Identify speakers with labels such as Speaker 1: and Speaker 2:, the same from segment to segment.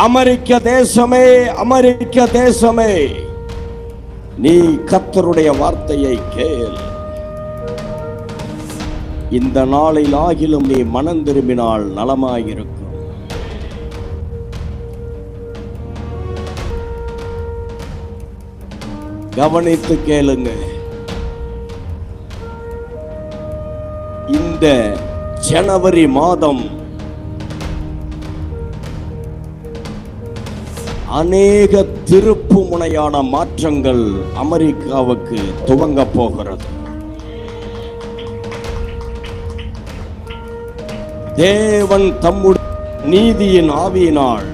Speaker 1: அமெரிக்க தேசமே, அமெரிக்க தேசமே, நீ கர்த்தருடைய வார்த்தையை கேள். இந்த நாளில் ஆகிலும் நீ மனம் திரும்பினால் நலமாயிருக்கும். கவனித்து கேளுங்க. இந்த ஜனவரி மாதம் அநேக திருப்பு முனையான மாற்றங்கள் அமெரிக்காவுக்கு துவங்க போகிறது. தேவன் தம்முடைய நீதியின் ஆவியினால்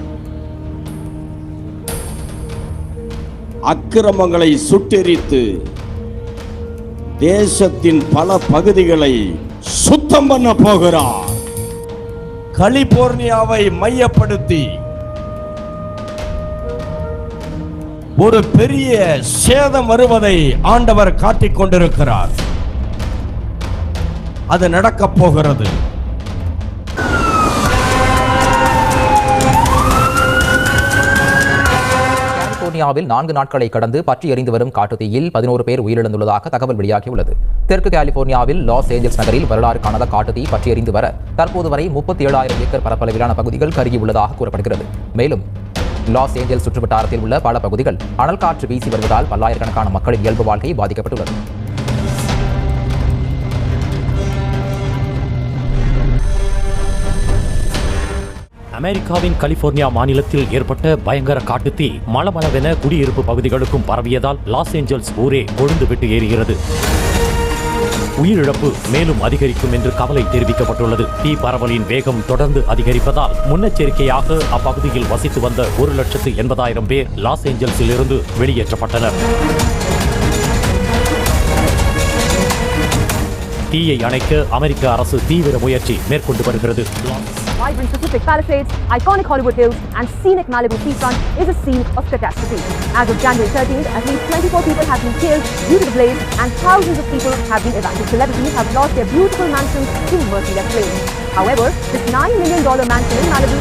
Speaker 1: அக்கிரமங்களை சுட்டெரித்து தேசத்தின் பல பகுதிகளை சுத்தம் பண்ண போகிறார். கலிபோர்னியாவை மையப்படுத்தி ஒரு பெரிய சேதம் வருவதை ஆண்டவர் காட்டிக் கொண்டிருக்கிறார். அது நடக்கப் போகிறது.
Speaker 2: கலிபோர்னியாவில் 4 நாட்களை கடந்து பற்றி எரிந்து வரும் காட்டுத்தீயில் 11 பேர் உயிரிழந்துள்ளதாக தகவல் வெளியாகியுள்ளது. தெற்கு கலிபோர்னியாவில் லாஸ் ஏஞ்சல்ஸ் நகரில் வரலாறு காணாத காட்டுத்தீ பற்றி எரிந்து வர தற்போது வரை 37,000 ஏக்கர் பரப்பளவிலான பகுதிகள் கருகியுள்ளதாக கூறப்படுகிறது. மேலும் லாஸ் ஏஞ்சல்ஸ் சுற்றுவட்டாரத்தில் உள்ள பல பகுதிகள் அனல் காற்று வீசி வருவதால் பல்லாயிரக்கணக்கான மக்களின் இயல்பு வாழ்க்கை பாதிக்கப்பட்டுள்ளது.
Speaker 3: அமெரிக்காவின் கலிபோர்னியா மாநிலத்தில் ஏற்பட்ட பயங்கர காட்டுத்தீ மளமளவென குடியிருப்பு பகுதிகளுக்கும் பரவியதால் லாஸ் ஏஞ்சல்ஸ் ஊரே கொழுந்து விட்டு ஏறுகிறது. உயிரிழப்பு மேலும் அதிகரிக்கும் என்று கவலை தெரிவிக்கப்பட்டுள்ளது. தீ பரவலின் வேகம் தொடர்ந்து அதிகரிப்பதால் முன்னெச்சரிக்கையாக அப்பகுதியில் வசித்து வந்த 1,80,000 பேர் லாஸ் ஏஞ்சல்ஸில் இருந்து வெளியேற்றப்பட்டனர். தீயை அணைக்க அமெரிக்க அரசு தீவிர முயற்சி மேற்கொண்டு வருகிறது.
Speaker 4: Vibrant Pacific Palisades, iconic Hollywood Hills and scenic Malibu seafront is a scene of catastrophe. As of January 13th, at least 24 people have been killed due to the blaze and thousands of people have been evacuated. Celebrities have lost their beautiful mansions to merciless flames. However, this $9 million mansion in Malibu